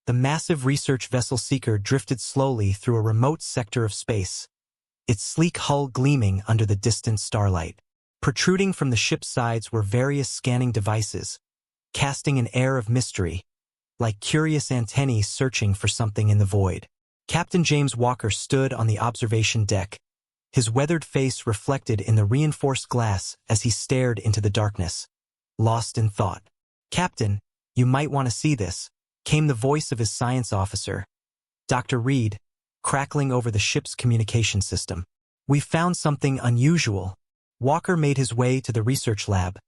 The massive research vessel Seeker drifted slowly through a remote sector of space, its sleek hull gleaming under the distant starlight. Protruding from the ship's sides were various scanning devices, casting an air of mystery, like curious antennae searching for something in the void. Captain James Walker stood on the observation deck, his weathered face reflected in the reinforced glass as he stared into the darkness, lost in thought. "Captain, you might want to see this," came the voice of his science officer, Dr. Reed, crackling over the ship's communication system. "We've found something unusual." Walker made his way to the research lab,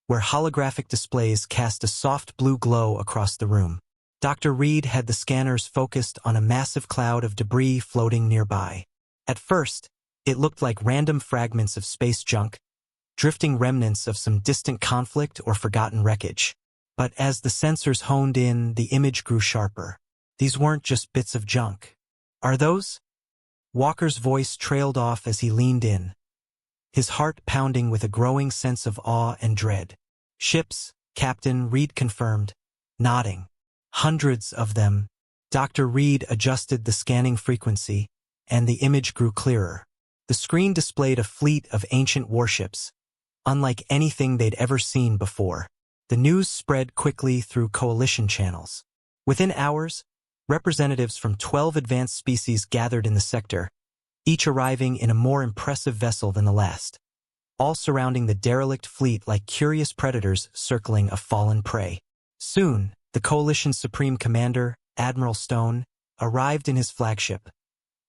where holographic displays cast a soft blue glow across the room. Dr. Reed had the scanners focused on a massive cloud of debris floating nearby. At first, it looked like random fragments of space junk, drifting remnants of some distant conflict or forgotten wreckage. But as the sensors honed in, the image grew sharper. These weren't just bits of junk. "Are those?" Walker's voice trailed off as he leaned in, his heart pounding with a growing sense of awe and dread. "Ships, Captain," Reed confirmed, nodding. "Hundreds of them." Dr. Reed adjusted the scanning frequency, and the image grew clearer. The screen displayed a fleet of ancient warships, unlike anything they'd ever seen before. The news spread quickly through coalition channels. Within hours, representatives from 12 advanced species gathered in the sector, each arriving in a more impressive vessel than the last, all surrounding the derelict fleet like curious predators circling a fallen prey. Soon, the coalition's supreme commander, Admiral Stone, arrived in his flagship,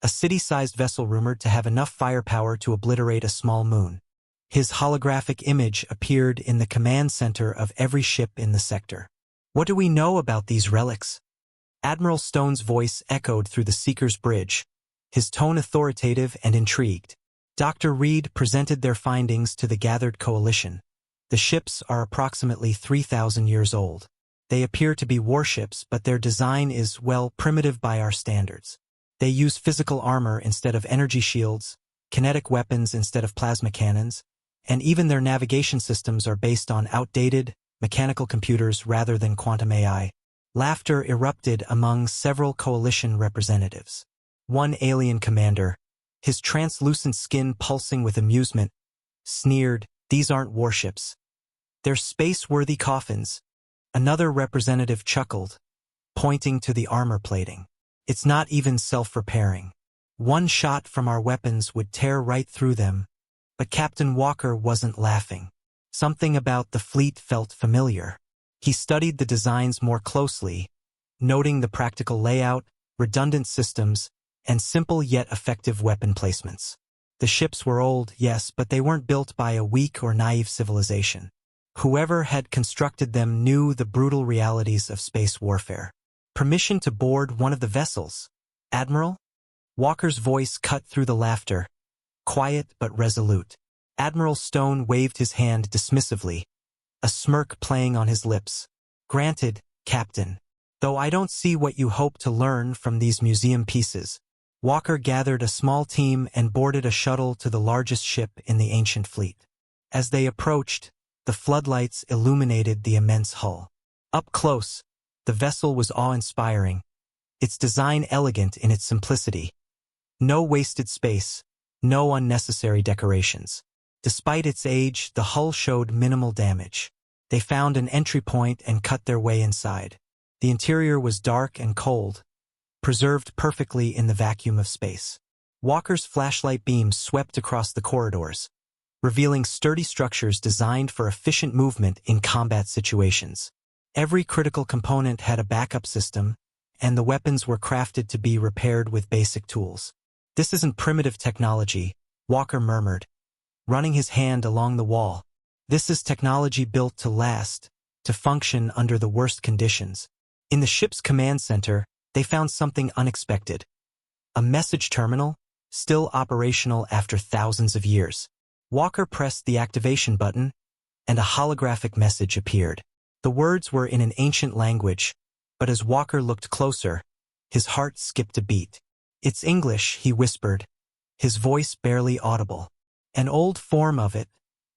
a city-sized vessel rumored to have enough firepower to obliterate a small moon. His holographic image appeared in the command center of every ship in the sector. "What do we know about these relics?" Admiral Stone's voice echoed through the Seeker's bridge, his tone authoritative and intrigued. Dr. Reed presented their findings to the gathered coalition. The ships are approximately 3,000 years old. They appear to be warships, but their design is, well, primitive by our standards. They use physical armor instead of energy shields, kinetic weapons instead of plasma cannons, and even their navigation systems are based on outdated, mechanical computers rather than quantum AI. Laughter erupted among several coalition representatives. One alien commander, his translucent skin pulsing with amusement, sneered, "These aren't warships. They're space-worthy coffins." Another representative chuckled, pointing to the armor plating. "It's not even self-repairing. One shot from our weapons would tear right through them." But Captain Walker wasn't laughing. Something about the fleet felt familiar. He studied the designs more closely, noting the practical layout, redundant systems, and simple yet effective weapon placements. The ships were old, yes, but they weren't built by a weak or naive civilization. Whoever had constructed them knew the brutal realities of space warfare. "Permission to board one of the vessels, Admiral?" Walker's voice cut through the laughter, quiet but resolute. Admiral Stone waved his hand dismissively, a smirk playing on his lips. "Granted, Captain. Though I don't see what you hope to learn from these museum pieces." Walker gathered a small team and boarded a shuttle to the largest ship in the ancient fleet. As they approached, the floodlights illuminated the immense hull. Up close, the vessel was awe-inspiring, its design elegant in its simplicity. No wasted space, no unnecessary decorations. Despite its age, the hull showed minimal damage. They found an entry point and cut their way inside. The interior was dark and cold, preserved perfectly in the vacuum of space. Walker's flashlight beams swept across the corridors, revealing sturdy structures designed for efficient movement in combat situations. Every critical component had a backup system, and the weapons were crafted to be repaired with basic tools. "This isn't primitive technology," Walker murmured, running his hand along the wall. "This is technology built to last, to function under the worst conditions." In the ship's command center, they found something unexpected. A message terminal, still operational after thousands of years. Walker pressed the activation button, and a holographic message appeared. The words were in an ancient language, but as Walker looked closer, his heart skipped a beat. "It's English," he whispered, his voice barely audible. An old form of it,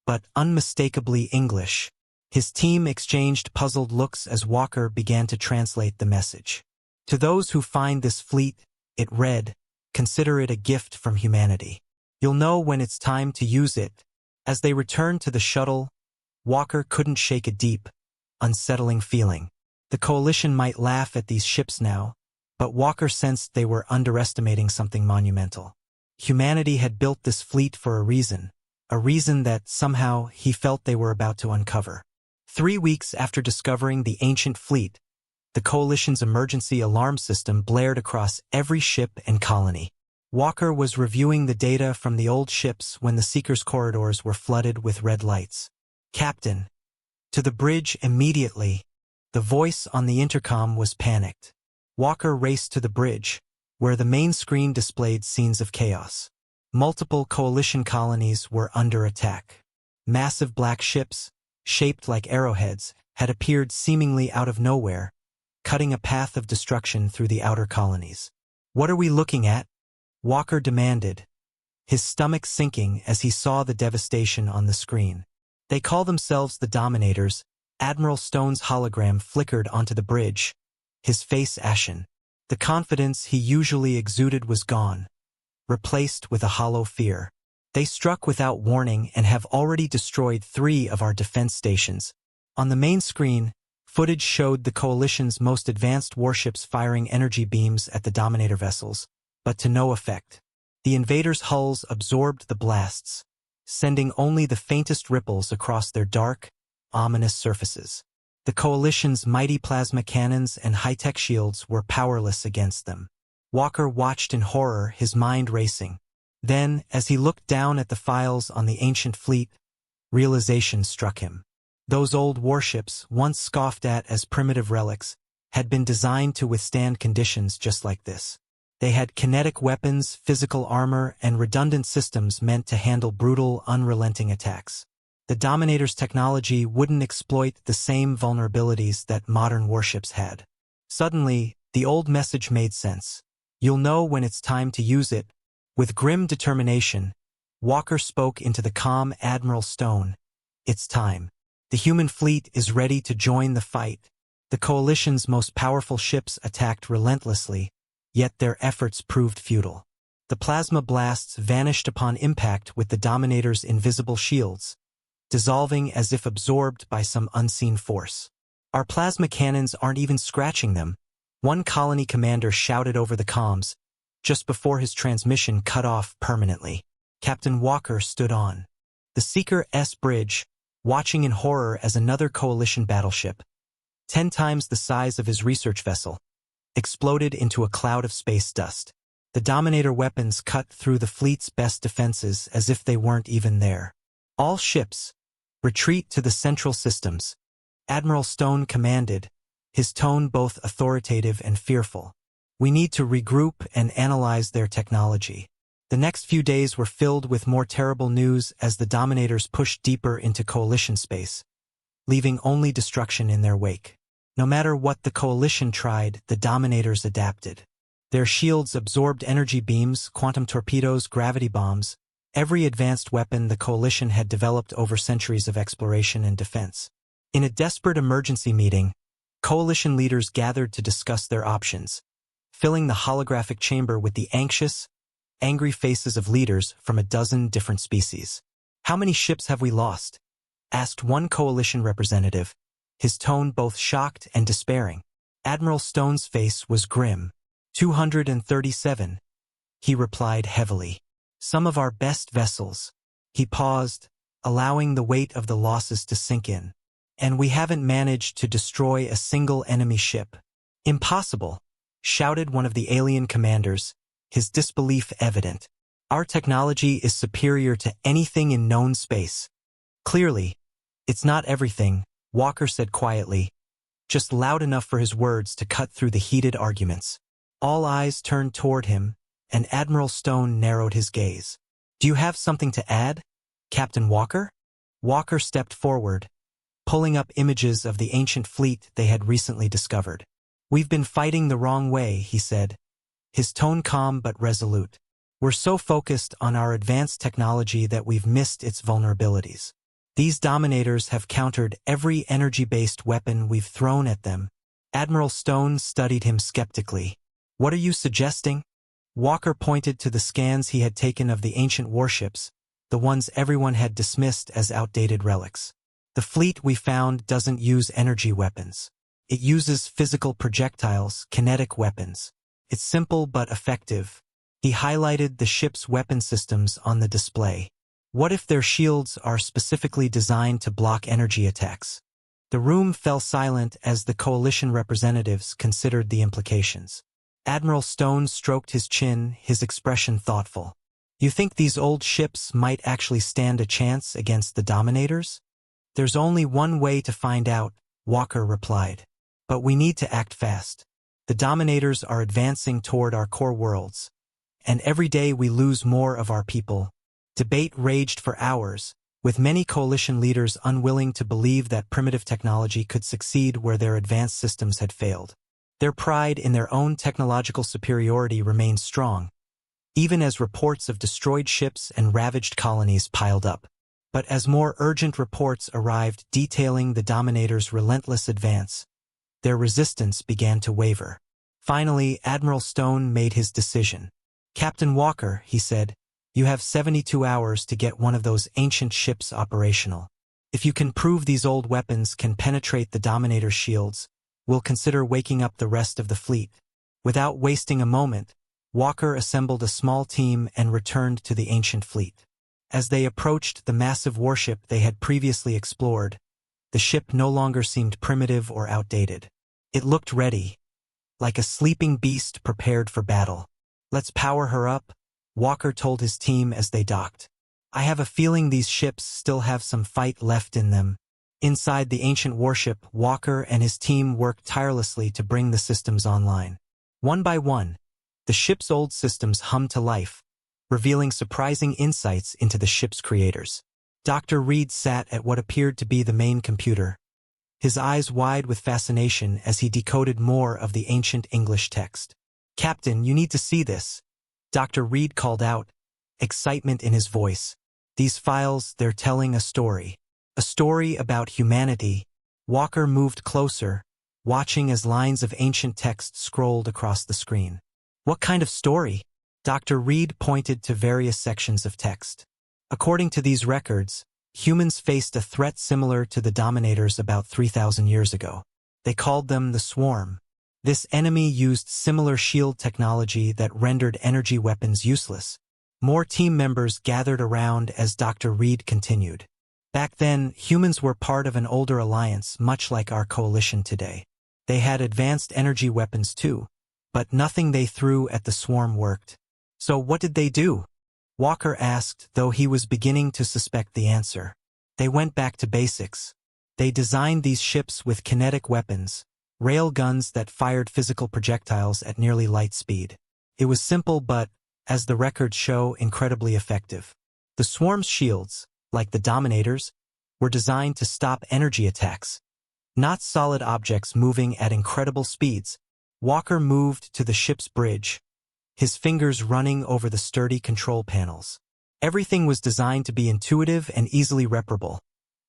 but unmistakably English. His team exchanged puzzled looks as Walker began to translate the message. To those who find this fleet, it read, consider it a gift from humanity. You'll know when it's time to use it. As they returned to the shuttle, Walker couldn't shake a deep, unsettling feeling. The Coalition might laugh at these ships now, but Walker sensed they were underestimating something monumental. Humanity had built this fleet for a reason that somehow he felt they were about to uncover. 3 weeks after discovering the ancient fleet, the Coalition's emergency alarm system blared across every ship and colony. Walker was reviewing the data from the old ships when the Seeker's corridors were flooded with red lights. "Captain, to the bridge immediately." The voice on the intercom was panicked. Walker raced to the bridge, where the main screen displayed scenes of chaos. Multiple Coalition colonies were under attack. Massive black ships, shaped like arrowheads, had appeared seemingly out of nowhere, cutting a path of destruction through the outer colonies. "What are we looking at?" Walker demanded, his stomach sinking as he saw the devastation on the screen. "They call themselves the Dominators." Admiral Stone's hologram flickered onto the bridge, his face ashen. The confidence he usually exuded was gone, replaced with a hollow fear. "They struck without warning and have already destroyed 3 of our defense stations." On the main screen, footage showed the Coalition's most advanced warships firing energy beams at the Dominator vessels, but to no effect. The invaders' hulls absorbed the blasts, sending only the faintest ripples across their dark, ominous surfaces. The Coalition's mighty plasma cannons and high-tech shields were powerless against them. Walker watched in horror, his mind racing. Then, as he looked down at the files on the ancient fleet, realization struck him. Those old warships, once scoffed at as primitive relics, had been designed to withstand conditions just like this. They had kinetic weapons, physical armor, and redundant systems meant to handle brutal, unrelenting attacks. The Dominator's technology wouldn't exploit the same vulnerabilities that modern warships had. Suddenly, the old message made sense. "You'll know when it's time to use it." With grim determination, Walker spoke into the calm Admiral Stone. "It's time. The human fleet is ready to join the fight." The Coalition's most powerful ships attacked relentlessly, yet their efforts proved futile. The plasma blasts vanished upon impact with the Dominator's invisible shields, dissolving as if absorbed by some unseen force. "Our plasma cannons aren't even scratching them," one colony commander shouted over the comms, just before his transmission cut off permanently. Captain Walker stood on the Seeker-S bridge, watching in horror as another Coalition battleship, 10 times the size of his research vessel, exploded into a cloud of space dust. The Dominator weapons cut through the fleet's best defenses as if they weren't even there. "All ships, retreat to the central systems," Admiral Stone commanded, his tone both authoritative and fearful. "We need to regroup and analyze their technology." The next few days were filled with more terrible news as the Dominators pushed deeper into Coalition space, leaving only destruction in their wake. No matter what the Coalition tried, the Dominators adapted. Their shields absorbed energy beams, quantum torpedoes, gravity bombs, every advanced weapon the Coalition had developed over centuries of exploration and defense. In a desperate emergency meeting, Coalition leaders gathered to discuss their options, filling the holographic chamber with the anxious, angry faces of leaders from a dozen different species. "How many ships have we lost?" asked one Coalition representative, his tone both shocked and despairing. Admiral Stone's face was grim. 237, he replied heavily. "Some of our best vessels." He paused, allowing the weight of the losses to sink in. "And we haven't managed to destroy a single enemy ship." "Impossible," shouted one of the alien commanders, his disbelief evident. "Our technology is superior to anything in known space." "Clearly, it's not everything," Walker said quietly, just loud enough for his words to cut through the heated arguments. All eyes turned toward him, and Admiral Stone narrowed his gaze. "Do you have something to add, Captain Walker?" Walker stepped forward, pulling up images of the ancient fleet they had recently discovered. "We've been fighting the wrong way," he said, his tone calm but resolute. "We're so focused on our advanced technology that we've missed its vulnerabilities. These Dominators have countered every energy-based weapon we've thrown at them, Admiral Stone studied him skeptically. "What are you suggesting?" Walker pointed to the scans he had taken of the ancient warships, the ones everyone had dismissed as outdated relics. "The fleet we found doesn't use energy weapons. It uses physical projectiles, kinetic weapons. It's simple but effective." He highlighted the ship's weapon systems on the display. "What if their shields are specifically designed to block energy attacks?" The room fell silent as the coalition representatives considered the implications. Admiral Stone stroked his chin, his expression thoughtful. "You think these old ships might actually stand a chance against the Dominators?" "There's only one way to find out," Walker replied. "But we need to act fast. The Dominators are advancing toward our core worlds, and every day we lose more of our people." Debate raged for hours, with many coalition leaders unwilling to believe that primitive technology could succeed where their advanced systems had failed. Their pride in their own technological superiority remained strong, even as reports of destroyed ships and ravaged colonies piled up. But as more urgent reports arrived detailing the Dominators' relentless advance, their resistance began to waver. Finally, Admiral Stone made his decision. "Captain Walker," he said, "you have 72 hours to get one of those ancient ships operational. If you can prove these old weapons can penetrate the Dominator's shields, we'll consider waking up the rest of the fleet." Without wasting a moment, Walker assembled a small team and returned to the ancient fleet. As they approached the massive warship they had previously explored, the ship no longer seemed primitive or outdated. It looked ready, like a sleeping beast prepared for battle. "Let's power her up," Walker told his team as they docked. "I have a feeling these ships still have some fight left in them." Inside the ancient warship, Walker and his team worked tirelessly to bring the systems online. One by one, the ship's old systems hummed to life, revealing surprising insights into the ship's creators. Dr. Reed sat at what appeared to be the main computer, his eyes wide with fascination as he decoded more of the ancient English text. "Captain, you need to see this," Dr. Reed called out, excitement in his voice. "These files, they're telling a story. A story about humanity." Walker moved closer, watching as lines of ancient text scrolled across the screen. "What kind of story?" Dr. Reed pointed to various sections of text. "According to these records, humans faced a threat similar to the Dominators about 3,000 years ago. They called them the Swarm. This enemy used similar shield technology that rendered energy weapons useless." More team members gathered around as Dr. Reed continued. "Back then, humans were part of an older alliance, much like our coalition today. They had advanced energy weapons too, but nothing they threw at the Swarm worked." "So what did they do?" Walker asked, though he was beginning to suspect the answer. "They went back to basics. They designed these ships with kinetic weapons, rail guns that fired physical projectiles at nearly light speed. It was simple but, as the records show, incredibly effective. The Swarm's shields, like the Dominators, were designed to stop energy attacks, not solid objects moving at incredible speeds." Walker moved to the ship's bridge, his fingers running over the sturdy control panels. Everything was designed to be intuitive and easily reparable,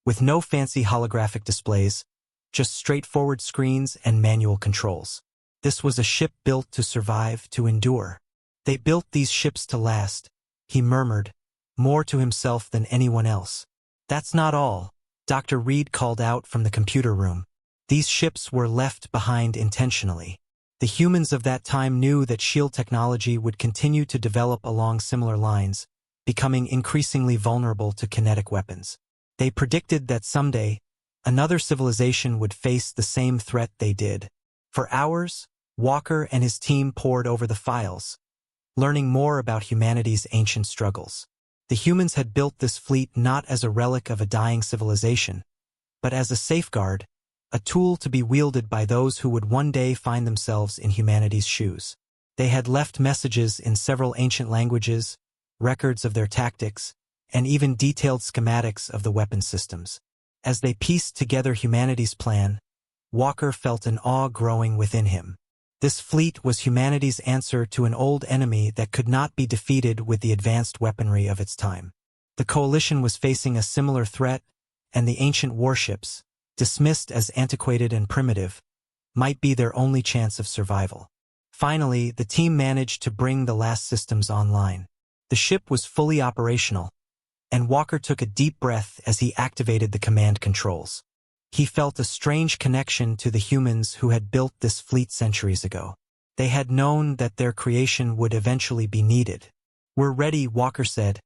with no fancy holographic displays, just straightforward screens and manual controls. This was a ship built to survive, to endure. "They built these ships to last," he murmured, more to himself than anyone else. "That's not all," Dr. Reed called out from the computer room. "These ships were left behind intentionally. The humans of that time knew that shield technology would continue to develop along similar lines, becoming increasingly vulnerable to kinetic weapons. They predicted that someday, another civilization would face the same threat they did." For hours, Walker and his team pored over the files, learning more about humanity's ancient struggles. The humans had built this fleet not as a relic of a dying civilization, but as a safeguard, a tool to be wielded by those who would one day find themselves in humanity's shoes. They had left messages in several ancient languages, records of their tactics, and even detailed schematics of the weapon systems. As they pieced together humanity's plan, Walker felt an awe growing within him. This fleet was humanity's answer to an old enemy that could not be defeated with the advanced weaponry of its time. The coalition was facing a similar threat, and the ancient warships, dismissed as antiquated and primitive, might be their only chance of survival. Finally, the team managed to bring the last systems online. The ship was fully operational, and Walker took a deep breath as he activated the command controls. He felt a strange connection to the humans who had built this fleet centuries ago. They had known that their creation would eventually be needed. "We're ready," Walker said,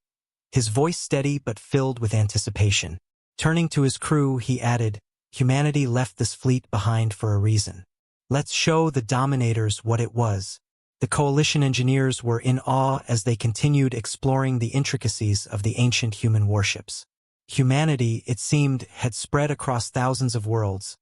his voice steady but filled with anticipation. Turning to his crew, he added, "Humanity left this fleet behind for a reason. Let's show the Dominators what it was." The Coalition engineers were in awe as they continued exploring the intricacies of the ancient human warships. Humanity, it seemed, had spread across thousands of worlds,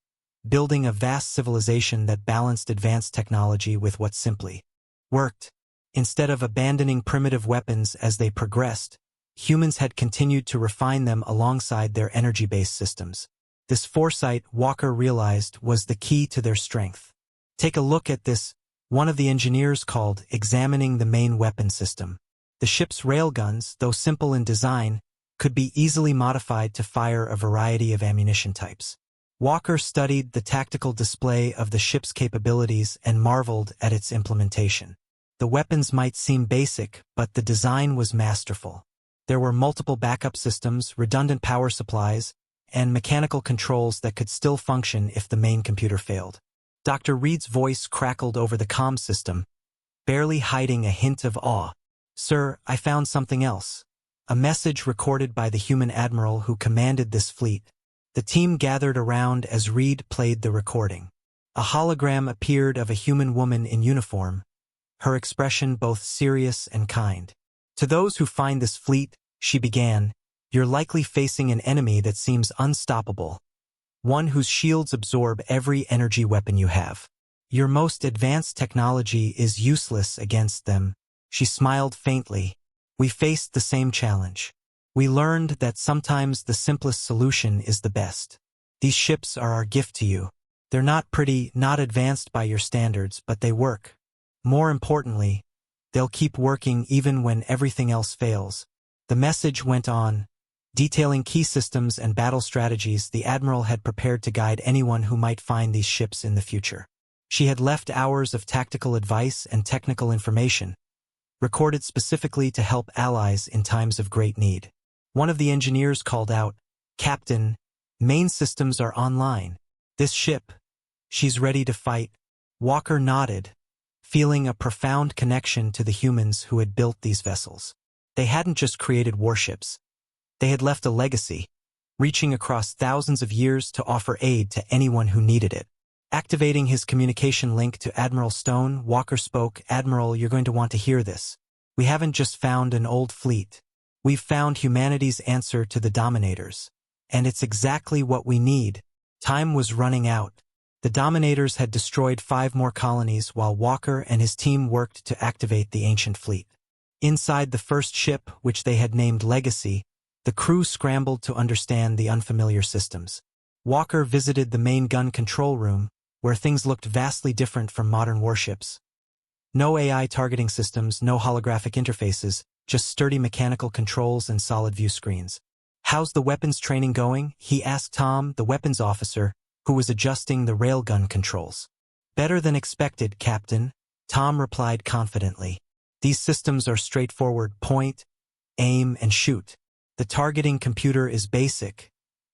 building a vast civilization that balanced advanced technology with what simply worked. Instead of abandoning primitive weapons as they progressed, humans had continued to refine them alongside their energy-based systems. This foresight, Walker realized, was the key to their strength. "Take a look at this," one of the engineers called, examining the main weapon system. The ship's railguns, though simple in design, could be easily modified to fire a variety of ammunition types. Walker studied the tactical display of the ship's capabilities and marveled at its implementation. The weapons might seem basic, but the design was masterful. There were multiple backup systems, redundant power supplies, and mechanical controls that could still function if the main computer failed. Dr. Reed's voice crackled over the comm system, barely hiding a hint of awe. "Sir, I found something else." A message recorded by the human admiral who commanded this fleet. The team gathered around as Reed played the recording. A hologram appeared of a human woman in uniform, her expression both serious and kind. "To those who find this fleet," she began, "you're likely facing an enemy that seems unstoppable. One whose shields absorb every energy weapon you have. Your most advanced technology is useless against them." She smiled faintly. "We faced the same challenge. We learned that sometimes the simplest solution is the best. These ships are our gift to you. They're not pretty, not advanced by your standards, but they work. More importantly, they'll keep working even when everything else fails." The message went on, detailing key systems and battle strategies the Admiral had prepared to guide anyone who might find these ships in the future. She had left hours of tactical advice and technical information, recorded specifically to help allies in times of great need. One of the engineers called out, "Captain, main systems are online. This ship, she's ready to fight." Walker nodded, feeling a profound connection to the humans who had built these vessels. They hadn't just created warships. They had left a legacy, reaching across thousands of years to offer aid to anyone who needed it. Activating his communication link to Admiral Stone, Walker spoke, "Admiral, you're going to want to hear this. We haven't just found an old fleet. We've found humanity's answer to the Dominators. And it's exactly what we need." Time was running out. The Dominators had destroyed 5 more colonies while Walker and his team worked to activate the ancient fleet. Inside the first ship, which they had named Legacy, the crew scrambled to understand the unfamiliar systems. Walker visited the main gun control room, where things looked vastly different from modern warships. No AI targeting systems, no holographic interfaces, just sturdy mechanical controls and solid view screens. "How's the weapons training going?" he asked Tom, the weapons officer, who was adjusting the railgun controls. "Better than expected, Captain," Tom replied confidently. "These systems are straightforward: point, aim, and shoot. The targeting computer is basic,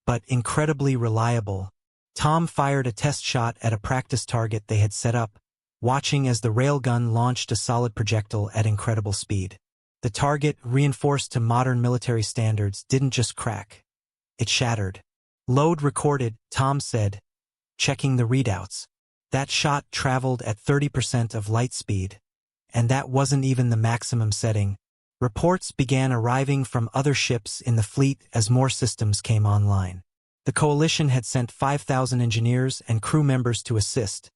but incredibly reliable." Tom fired a test shot at a practice target they had set up, watching as the railgun launched a solid projectile at incredible speed. The target, reinforced to modern military standards, didn't just crack. It shattered. "Load recorded," Tom said, checking the readouts. That shot traveled at 30% of light speed, and that wasn't even the maximum setting. Reports began arriving from other ships in the fleet as more systems came online. The Coalition had sent 5,000 engineers and crew members to assist,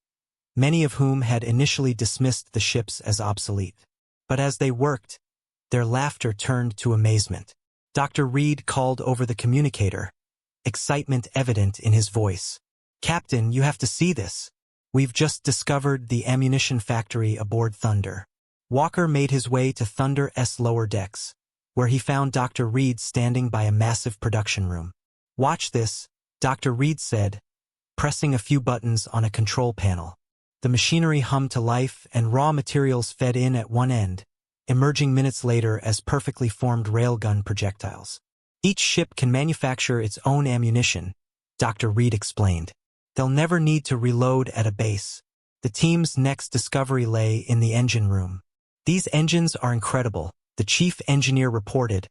many of whom had initially dismissed the ships as obsolete. But as they worked, their laughter turned to amazement. Dr. Reed called over the communicator, excitement evident in his voice. "Captain, you have to see this. We've just discovered the ammunition factory aboard Thunder." Walker made his way to Thunder's lower decks, where he found Dr. Reed standing by a massive production room. "Watch this," Dr. Reed said, pressing a few buttons on a control panel. The machinery hummed to life and raw materials fed in at one end, emerging minutes later as perfectly formed railgun projectiles. Each ship can manufacture its own ammunition, Dr. Reed explained. They'll never need to reload at a base. The team's next discovery lay in the engine room. These engines are incredible, the chief engineer reported,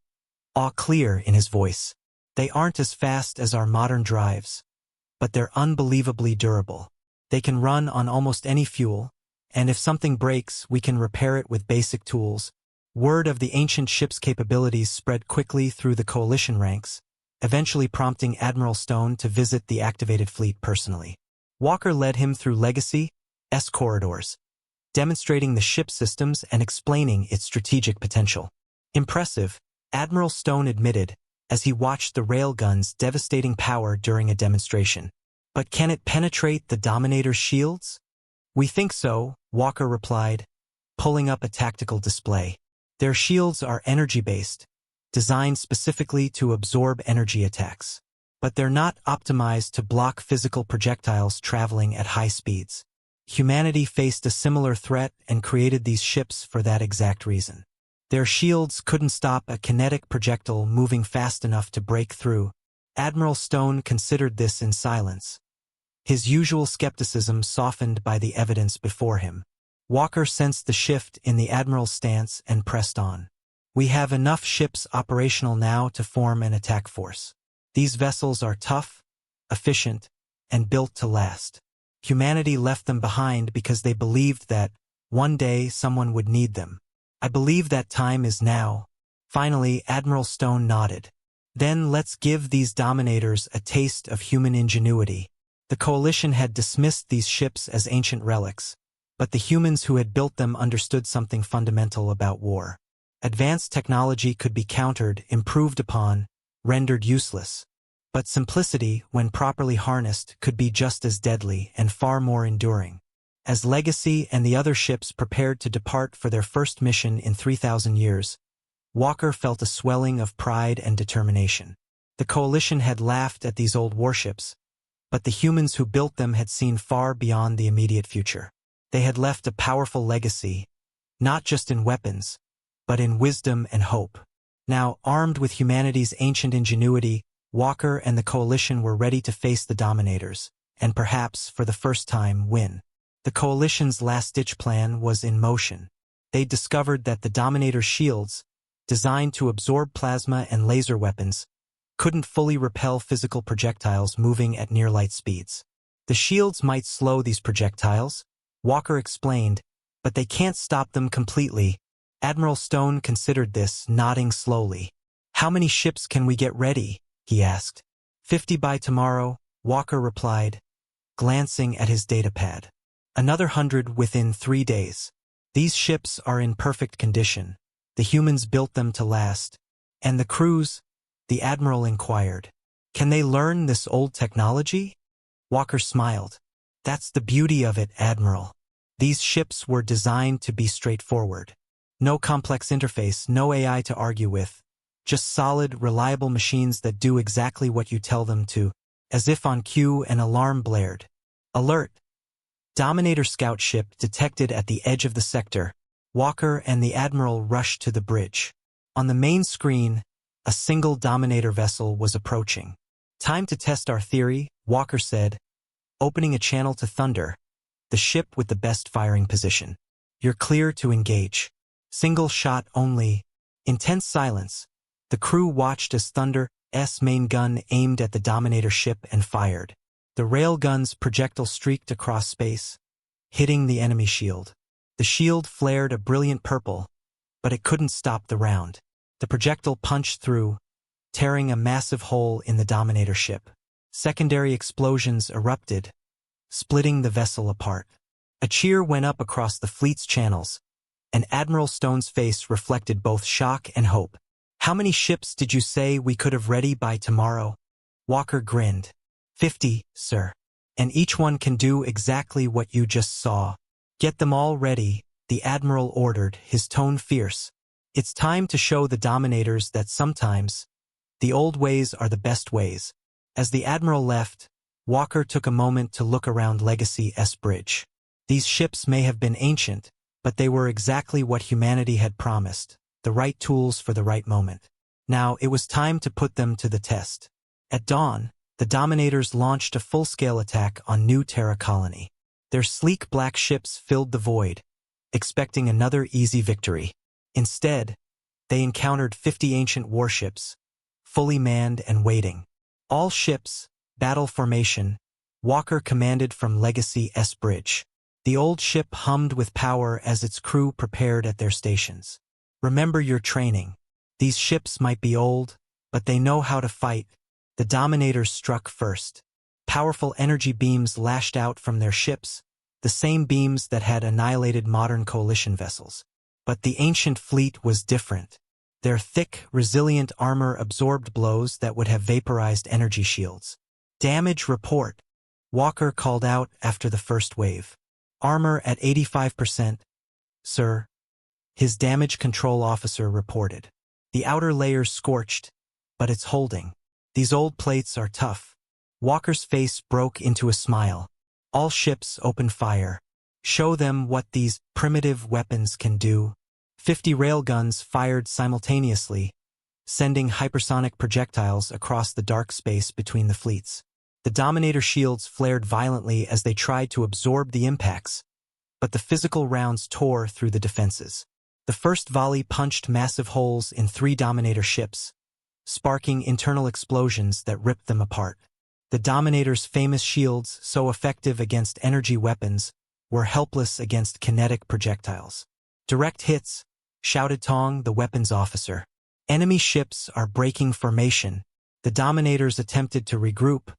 awe clear in his voice. They aren't as fast as our modern drives, but they're unbelievably durable. They can run on almost any fuel, and if something breaks, we can repair it with basic tools. Word of the ancient ship's capabilities spread quickly through the coalition ranks, eventually prompting Admiral Stone to visit the activated fleet personally. Walker led him through Legacy S corridors, demonstrating the ship's systems and explaining its strategic potential. Impressive, Admiral Stone admitted, as he watched the railgun's devastating power during a demonstration. But can it penetrate the Dominator's shields? We think so, Walker replied, pulling up a tactical display. Their shields are energy-based, designed specifically to absorb energy attacks. But they're not optimized to block physical projectiles traveling at high speeds. Humanity faced a similar threat and created these ships for that exact reason. Their shields couldn't stop a kinetic projectile moving fast enough to break through. Admiral Stone considered this in silence, his usual skepticism softened by the evidence before him. Walker sensed the shift in the Admiral's stance and pressed on. We have enough ships operational now to form an attack force. These vessels are tough, efficient, and built to last. Humanity left them behind because they believed that one day someone would need them. I believe that time is now. Finally, Admiral Stone nodded. Then let's give these Dominators a taste of human ingenuity. The Coalition had dismissed these ships as ancient relics, but the humans who had built them understood something fundamental about war. Advanced technology could be countered, improved upon, rendered useless. But simplicity, when properly harnessed, could be just as deadly and far more enduring. As Legacy and the other ships prepared to depart for their first mission in 3,000 years, Walker felt a swelling of pride and determination. The Coalition had laughed at these old warships, but the humans who built them had seen far beyond the immediate future. They had left a powerful legacy, not just in weapons, but in wisdom and hope. Now, armed with humanity's ancient ingenuity, Walker and the Coalition were ready to face the Dominators, and perhaps, for the first time, win. The Coalition's last-ditch plan was in motion. They discovered that the Dominator's shields, designed to absorb plasma and laser weapons, couldn't fully repel physical projectiles moving at near-light speeds. The shields might slow these projectiles, Walker explained, but they can't stop them completely. Admiral Stone considered this, nodding slowly. How many ships can we get ready? He asked. 50 by tomorrow, Walker replied, glancing at his datapad. Another 100 within 3 days. These ships are in perfect condition. The humans built them to last. And the crews? The Admiral inquired. Can they learn this old technology? Walker smiled. That's the beauty of it, Admiral. These ships were designed to be straightforward. No complex interface, no AI to argue with. Just solid, reliable machines that do exactly what you tell them to. As if on cue, an alarm blared. Alert! Dominator scout ship detected at the edge of the sector. Walker and the Admiral rushed to the bridge. On the main screen, a single Dominator vessel was approaching. Time to test our theory, Walker said, opening a channel to Thunder, the ship with the best firing position. You're clear to engage. Single shot only. Intense silence. The crew watched as Thunder's main gun aimed at the Dominator ship and fired. The railgun's projectile streaked across space, hitting the enemy shield. The shield flared a brilliant purple, but it couldn't stop the round. The projectile punched through, tearing a massive hole in the Dominator ship. Secondary explosions erupted, splitting the vessel apart. A cheer went up across the fleet's channels, and Admiral Stone's face reflected both shock and hope. How many ships did you say we could have ready by tomorrow? Walker grinned. 50, sir. And each one can do exactly what you just saw. Get them all ready, the Admiral ordered, his tone fierce. It's time to show the Dominators that sometimes the old ways are the best ways. As the Admiral left, Walker took a moment to look around Legacy S Bridge. These ships may have been ancient, but they were exactly what humanity had promised, the right tools for the right moment. Now it was time to put them to the test. At dawn, the Dominators launched a full-scale attack on New Terra Colony. Their sleek black ships filled the void, expecting another easy victory. Instead, they encountered 50 ancient warships, fully manned and waiting. All ships, battle formation, Walker commanded from Legacy S Bridge. The old ship hummed with power as its crew prepared at their stations. Remember your training. These ships might be old, but they know how to fight. The Dominators struck first. Powerful energy beams lashed out from their ships, the same beams that had annihilated modern coalition vessels. But the ancient fleet was different. Their thick, resilient armor absorbed blows that would have vaporized energy shields. Damage report, Walker called out after the first wave. Armor at 85%, sir. His damage control officer reported. The outer layer's scorched, but it's holding. These old plates are tough. Walker's face broke into a smile. All ships open fire. Show them what these primitive weapons can do. 50 railguns fired simultaneously, sending hypersonic projectiles across the dark space between the fleets. The Dominator shields flared violently as they tried to absorb the impacts, but the physical rounds tore through the defenses. The first volley punched massive holes in 3 Dominator ships, sparking internal explosions that ripped them apart. The Dominator's famous shields, so effective against energy weapons, were helpless against kinetic projectiles. Direct hits, shouted Tong, the weapons officer. Enemy ships are breaking formation. The Dominators attempted to regroup,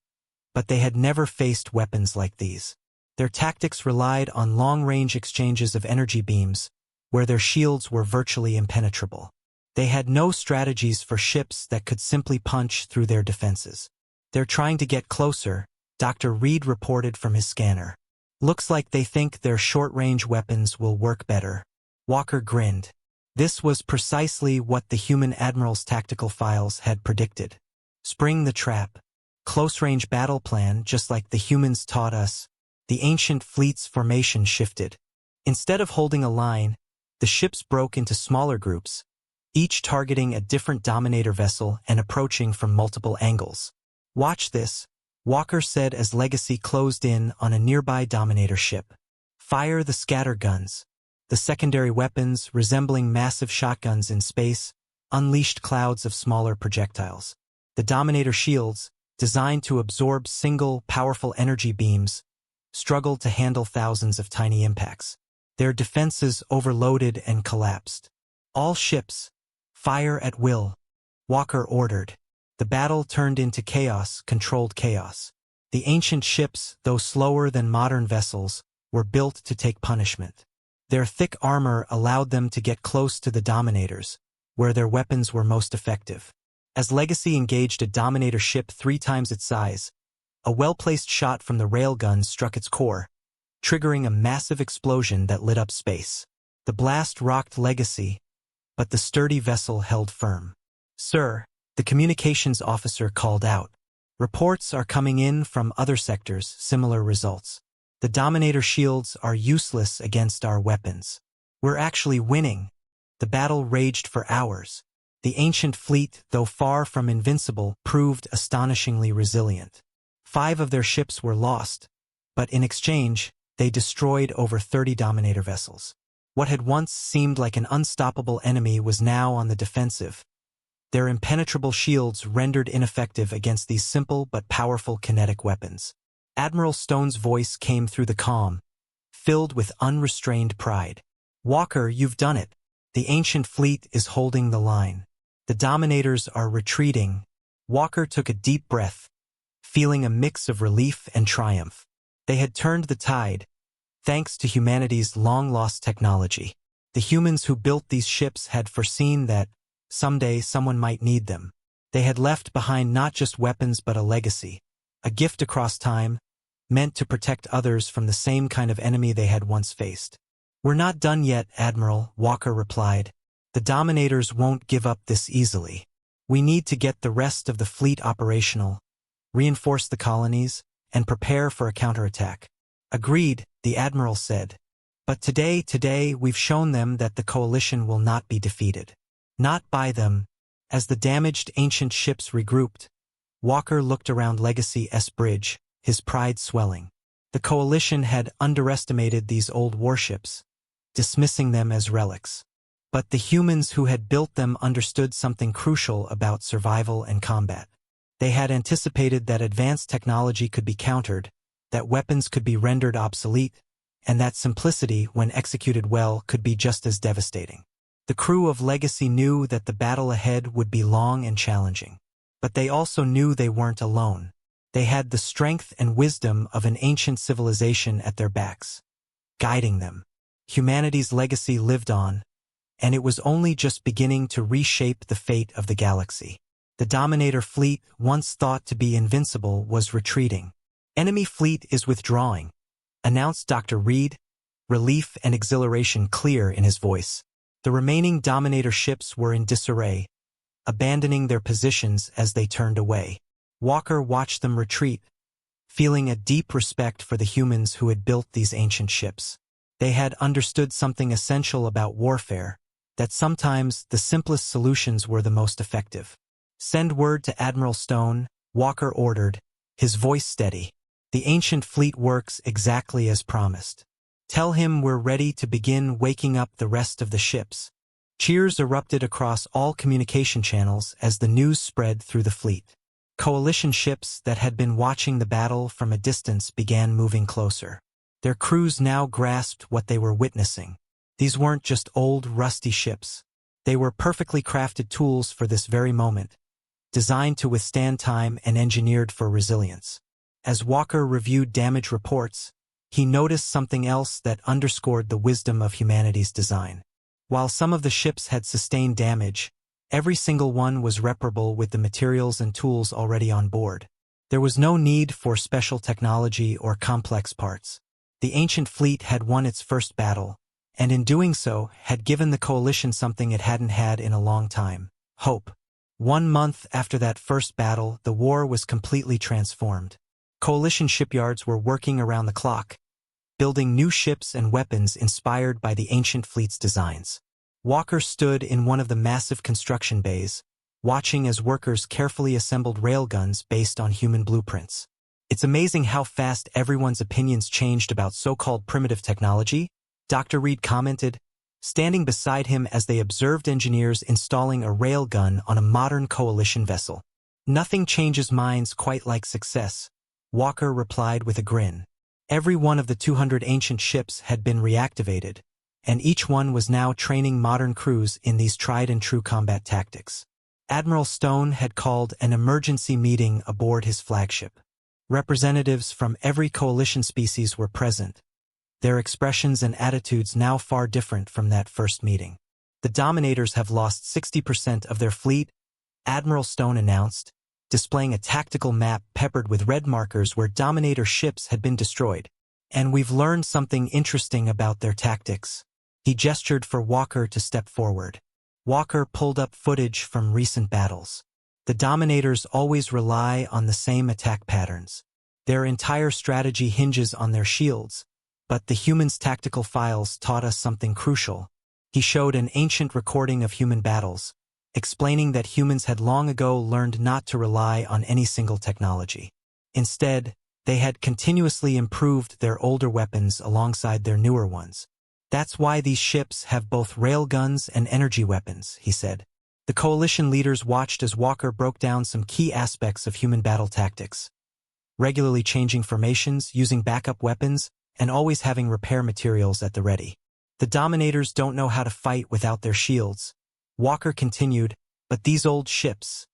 but they had never faced weapons like these. Their tactics relied on long-range exchanges of energy beams, where their shields were virtually impenetrable. They had no strategies for ships that could simply punch through their defenses. They're trying to get closer, Dr. Reed reported from his scanner. Looks like they think their short-range weapons will work better. Walker grinned. This was precisely what the human admiral's tactical files had predicted. Spring the trap. Close-range battle plan, just like the humans taught us. The ancient fleet's formation shifted. Instead of holding a line, the ships broke into smaller groups, each targeting a different Dominator vessel and approaching from multiple angles. Watch this, Walker said as Legacy closed in on a nearby Dominator ship. Fire the scatter guns. The secondary weapons, resembling massive shotguns in space, unleashed clouds of smaller projectiles. The Dominator shields, designed to absorb single, powerful energy beams, struggled to handle thousands of tiny impacts. Their defenses overloaded and collapsed. All ships, fire at will, Walker ordered. The battle turned into chaos, controlled chaos. The ancient ships, though slower than modern vessels, were built to take punishment. Their thick armor allowed them to get close to the Dominators, where their weapons were most effective. As Legacy engaged a Dominator ship 3 times its size, a well-placed shot from the railgun struck its core, triggering a massive explosion that lit up space. The blast rocked Legacy, but the sturdy vessel held firm. Sir, the communications officer called out. Reports are coming in from other sectors, similar results. The Dominator shields are useless against our weapons. We're actually winning. The battle raged for hours. The ancient fleet, though far from invincible, proved astonishingly resilient. 5 of their ships were lost, but in exchange, they destroyed over 30 Dominator vessels. What had once seemed like an unstoppable enemy was now on the defensive. Their impenetrable shields rendered ineffective against these simple but powerful kinetic weapons. Admiral Stone's voice came through the calm, filled with unrestrained pride. Walker, you've done it. The ancient fleet is holding the line. The Dominators are retreating. Walker took a deep breath, feeling a mix of relief and triumph. They had turned the tide, thanks to humanity's long-lost technology. The humans who built these ships had foreseen that someday someone might need them. They had left behind not just weapons but a legacy, a gift across time, meant to protect others from the same kind of enemy they had once faced. We're not done yet, Admiral, Walker replied. The Dominators won't give up this easily. We need to get the rest of the fleet operational, reinforce the colonies, and prepare for a counterattack. Agreed, the Admiral said. But today we've shown them that the coalition will not be defeated. Not by them. As the damaged ancient ships regrouped, Walker looked around Legacy S Bridge, his pride swelling. The coalition had underestimated these old warships, dismissing them as relics. But the humans who had built them understood something crucial about survival and combat. They had anticipated that advanced technology could be countered, that weapons could be rendered obsolete, and that simplicity, when executed well, could be just as devastating. The crew of Legacy knew that the battle ahead would be long and challenging. But they also knew they weren't alone. They had the strength and wisdom of an ancient civilization at their backs, guiding them. Humanity's legacy lived on, and it was only just beginning to reshape the fate of the galaxy. The Dominator fleet, once thought to be invincible, was retreating. "Enemy fleet is withdrawing," announced Dr. Reed, relief and exhilaration clear in his voice. The remaining Dominator ships were in disarray, abandoning their positions as they turned away. Walker watched them retreat, feeling a deep respect for the humans who had built these ancient ships. They had understood something essential about warfare, that sometimes the simplest solutions were the most effective. "Send word to Admiral Stone," Walker ordered, his voice steady. "The ancient fleet works exactly as promised. Tell him we're ready to begin waking up the rest of the ships." Cheers erupted across all communication channels as the news spread through the fleet. Coalition ships that had been watching the battle from a distance began moving closer. Their crews now grasped what they were witnessing. These weren't just old, rusty ships. They were perfectly crafted tools for this very moment, designed to withstand time and engineered for resilience. As Walker reviewed damage reports, he noticed something else that underscored the wisdom of humanity's design. While some of the ships had sustained damage, every single one was reparable with the materials and tools already on board. There was no need for special technology or complex parts. The ancient fleet had won its first battle, and in doing so, had given the coalition something it hadn't had in a long time: hope. 1 month after that first battle, the war was completely transformed. Coalition shipyards were working around the clock, building new ships and weapons inspired by the ancient fleet's designs. Walker stood in one of the massive construction bays, watching as workers carefully assembled railguns based on human blueprints. "It's amazing how fast everyone's opinions changed about so-called primitive technology," Dr. Reed commented, standing beside him as they observed engineers installing a railgun on a modern coalition vessel. "Nothing changes minds quite like success," Walker replied with a grin. Every one of the 200 ancient ships had been reactivated, and each one was now training modern crews in these tried-and-true combat tactics. Admiral Stone had called an emergency meeting aboard his flagship. Representatives from every coalition species were present, their expressions and attitudes now far different from that first meeting. "The Dominators have lost 60% of their fleet," Admiral Stone announced, displaying a tactical map peppered with red markers where Dominator ships had been destroyed. "And we've learned something interesting about their tactics." He gestured for Walker to step forward. Walker pulled up footage from recent battles. "The Dominators always rely on the same attack patterns. Their entire strategy hinges on their shields, but the humans' tactical files taught us something crucial." He showed an ancient recording of human battles, explaining that humans had long ago learned not to rely on any single technology. Instead, they had continuously improved their older weapons alongside their newer ones. "That's why these ships have both railguns and energy weapons," he said. The coalition leaders watched as Walker broke down some key aspects of human battle tactics: regularly changing formations, using backup weapons, and always having repair materials at the ready. "The Dominators don't know how to fight without their shields," Walker continued, "but these old ships,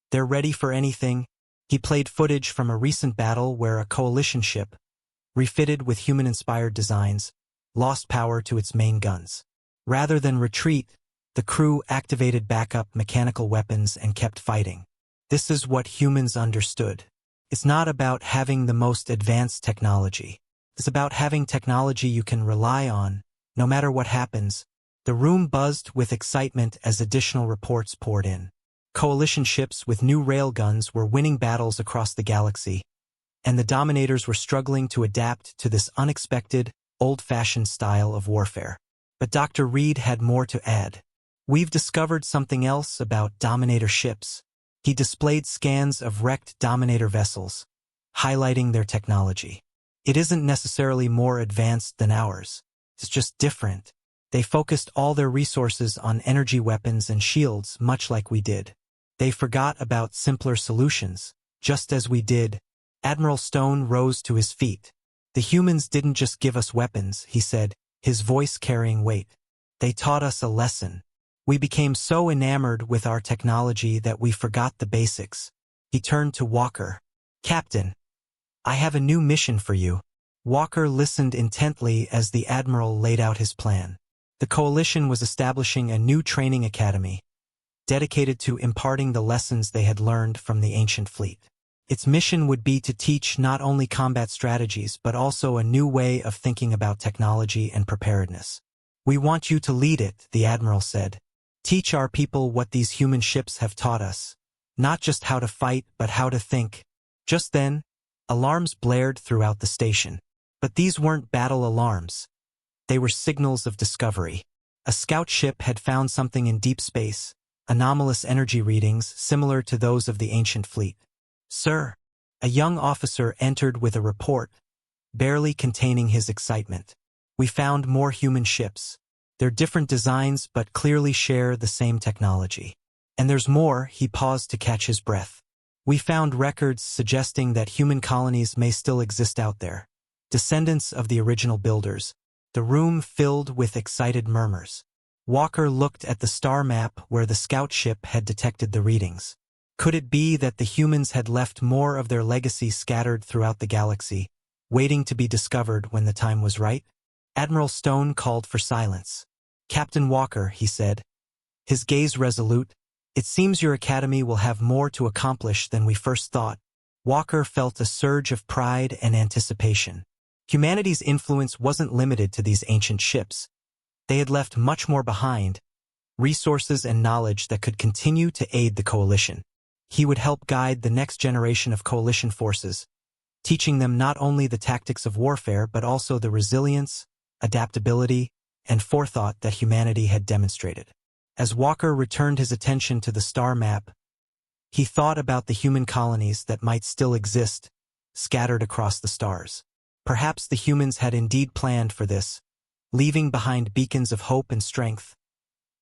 they're ready for anything." He played footage from a recent battle where a coalition ship, refitted with human-inspired designs, lost power to its main guns. Rather than retreat, the crew activated backup mechanical weapons and kept fighting. This is what humans understood. It's not about having the most advanced technology. It's about having technology you can rely on, no matter what happens. The room buzzed with excitement as additional reports poured in. Coalition ships with new railguns were winning battles across the galaxy, and the Dominators were struggling to adapt to this unexpected, old-fashioned style of warfare. But Dr. Reed had more to add. "We've discovered something else about Dominator ships." He displayed scans of wrecked Dominator vessels, highlighting their technology. "It isn't necessarily more advanced than ours. It's just different. They focused all their resources on energy weapons and shields, much like we did. They forgot about simpler solutions, just as we did." Admiral Stone rose to his feet. "The humans didn't just give us weapons," he said, his voice carrying weight. "They taught us a lesson. We became so enamored with our technology that we forgot the basics." He turned to Walker. "Captain, I have a new mission for you." Walker listened intently as the Admiral laid out his plan. The Coalition was establishing a new training academy, dedicated to imparting the lessons they had learned from the ancient fleet. Its mission would be to teach not only combat strategies but also a new way of thinking about technology and preparedness. "We want you to lead it," the Admiral said. "Teach our people what these human ships have taught us. Not just how to fight, but how to think." Just then, alarms blared throughout the station. But these weren't battle alarms. They were signals of discovery. A scout ship had found something in deep space, anomalous energy readings similar to those of the ancient fleet. "Sir," a young officer entered with a report, barely containing his excitement. "We found more human ships. They're different designs but clearly share the same technology. And there's more." He paused to catch his breath. "We found records suggesting that human colonies may still exist out there. Descendants of the original builders." The room filled with excited murmurs. Walker looked at the star map where the scout ship had detected the readings. Could it be that the humans had left more of their legacy scattered throughout the galaxy, waiting to be discovered when the time was right? Admiral Stone called for silence. "Captain Walker," he said, his gaze resolute, "it seems your academy will have more to accomplish than we first thought." Walker felt a surge of pride and anticipation. Humanity's influence wasn't limited to these ancient ships. They had left much more behind, resources and knowledge that could continue to aid the Coalition. He would help guide the next generation of Coalition forces, teaching them not only the tactics of warfare but also the resilience, adaptability, and forethought that humanity had demonstrated. As Walker returned his attention to the star map, he thought about the human colonies that might still exist, scattered across the stars. Perhaps the humans had indeed planned for this, leaving behind beacons of hope and strength,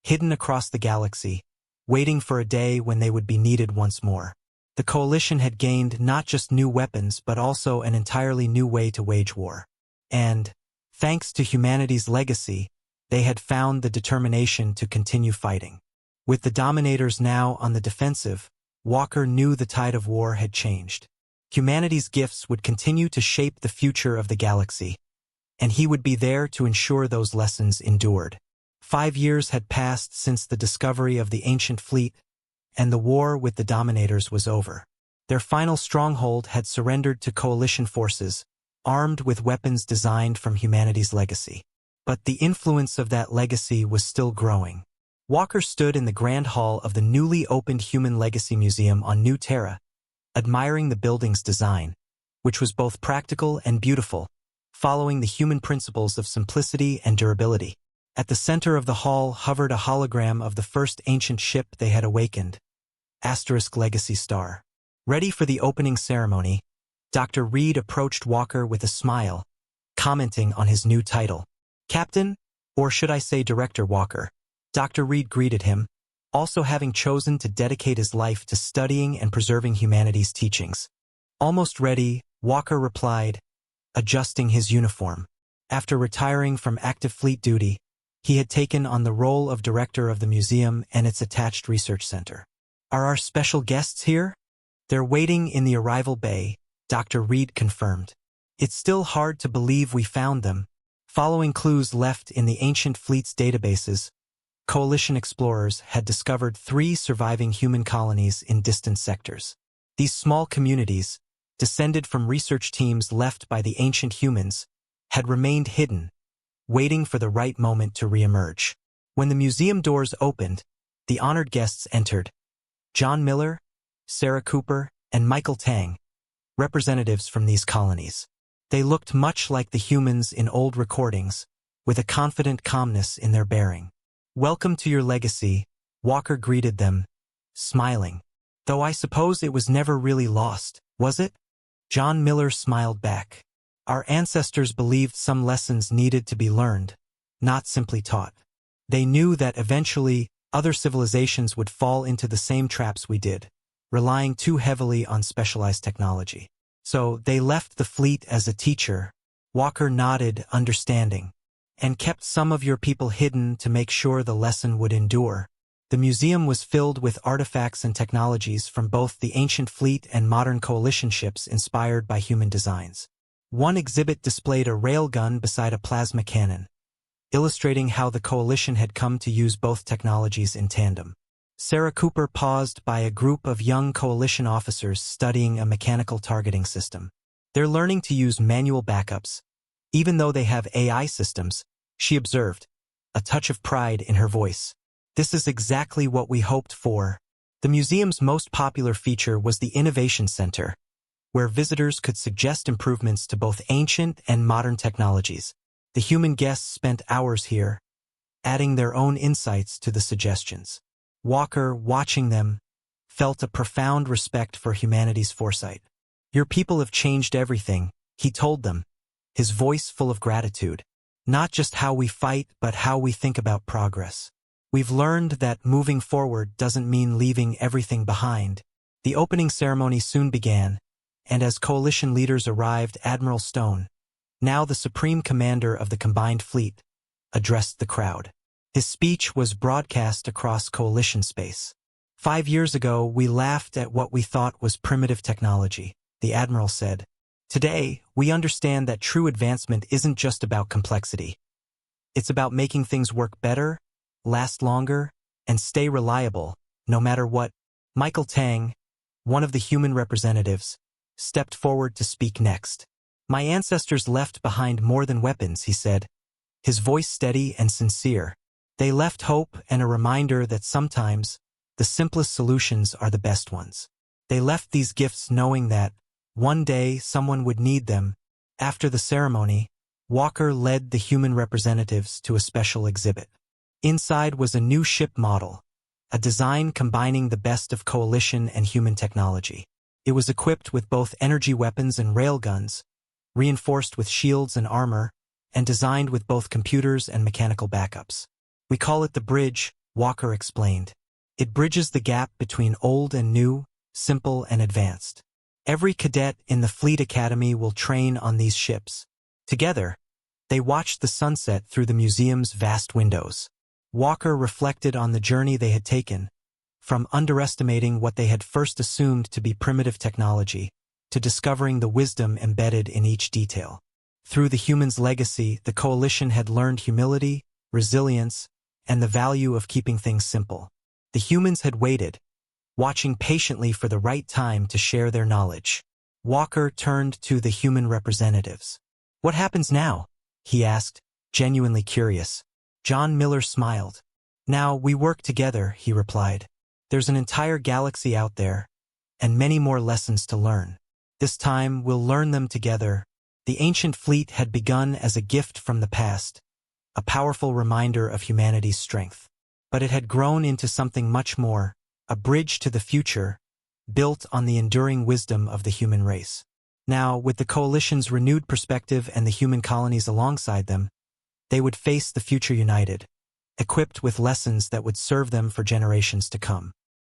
hidden across the galaxy, waiting for a day when they would be needed once more. The Coalition had gained not just new weapons but also an entirely new way to wage war. And, thanks to humanity's legacy, they had found the determination to continue fighting. With the Dominators now on the defensive, Walker knew the tide of war had changed. Humanity's gifts would continue to shape the future of the galaxy, and he would be there to ensure those lessons endured. 5 years had passed since the discovery of the ancient fleet, and the war with the Dominators was over. Their final stronghold had surrendered to Coalition forces, armed with weapons designed from humanity's legacy. But the influence of that legacy was still growing. Walker stood in the grand hall of the newly opened Human Legacy Museum on New Terra, admiring the building's design, which was both practical and beautiful, following the human principles of simplicity and durability. At the center of the hall hovered a hologram of the first ancient ship they had awakened, * Legacy Star. Ready for the opening ceremony, Dr. Reed approached Walker with a smile, commenting on his new title. "Captain, or should I say Director Walker?" Dr. Reed greeted him, also having chosen to dedicate his life to studying and preserving humanity's teachings. "Almost ready," Walker replied, adjusting his uniform. After retiring from active fleet duty, he had taken on the role of director of the museum and its attached research center. "Are our special guests here?" "They're waiting in the arrival bay," Dr. Reed confirmed. "It's still hard to believe we found them." Following clues left in the ancient fleet's databases, Coalition explorers had discovered 3 surviving human colonies in distant sectors. These small communities, descended from research teams left by the ancient humans, had remained hidden, waiting for the right moment to reemerge. When the museum doors opened, the honored guests entered: John Miller, Sarah Cooper, and Michael Tang, representatives from these colonies. They looked much like the humans in old recordings, with a confident calmness in their bearing. "Welcome to your legacy," Walker greeted them, smiling. "Though I suppose it was never really lost, was it?" John Miller smiled back. "Our ancestors believed some lessons needed to be learned, not simply taught. They knew that eventually other civilizations would fall into the same traps we did, relying too heavily on specialized technology. So they left the fleet as a teacher," Walker nodded, understanding, "and kept some of your people hidden to make sure the lesson would endure." The museum was filled with artifacts and technologies from both the ancient fleet and modern coalition ships inspired by human designs. One exhibit displayed a railgun beside a plasma cannon, illustrating how the coalition had come to use both technologies in tandem. Sarah Cooper paused by a group of young coalition officers studying a mechanical targeting system. "They're learning to use manual backups, even though they have AI systems," she observed, a touch of pride in her voice. "This is exactly what we hoped for." The museum's most popular feature was the Innovation Center, where visitors could suggest improvements to both ancient and modern technologies. The human guests spent hours here, adding their own insights to the suggestions. Walker, watching them, felt a profound respect for humanity's foresight. "Your people have changed everything," he told them, his voice full of gratitude. "Not just how we fight, but how we think about progress. We've learned that moving forward doesn't mean leaving everything behind." The opening ceremony soon began, and as coalition leaders arrived, Admiral Stone, now the supreme commander of the combined fleet, addressed the crowd. His speech was broadcast across coalition space. "5 years ago, we laughed at what we thought was primitive technology," the Admiral said. "Today, we understand that true advancement isn't just about complexity. It's about making things work better, last longer, and stay reliable, no matter what." Michael Tang, one of the human representatives, stepped forward to speak next. "My ancestors left behind more than weapons," he said, his voice steady and sincere. "They left hope and a reminder that sometimes the simplest solutions are the best ones. They left these gifts knowing that one day someone would need them." After the ceremony, Walker led the human representatives to a special exhibit. Inside was a new ship model, a design combining the best of coalition and human technology. It was equipped with both energy weapons and railguns, reinforced with shields and armor, and designed with both computers and mechanical backups. "We call it the bridge," Walker explained. "It bridges the gap between old and new, simple and advanced. Every cadet in the Fleet Academy will train on these ships." Together, they watched the sunset through the museum's vast windows. Walker reflected on the journey they had taken, from underestimating what they had first assumed to be primitive technology, to discovering the wisdom embedded in each detail. Through the humans' legacy, the coalition had learned humility, resilience, and the value of keeping things simple. The humans had waited, watching patiently for the right time to share their knowledge. Walker turned to the human representatives. "What happens now?" he asked, genuinely curious. John Miller smiled. "Now we work together," he replied. "There's an entire galaxy out there, and many more lessons to learn. This time we'll learn them together." The ancient fleet had begun as a gift from the past, a powerful reminder of humanity's strength. But it had grown into something much more, a bridge to the future, built on the enduring wisdom of the human race. Now, with the coalition's renewed perspective and the human colonies alongside them, they would face the future united, equipped with lessons that would serve them for generations to come.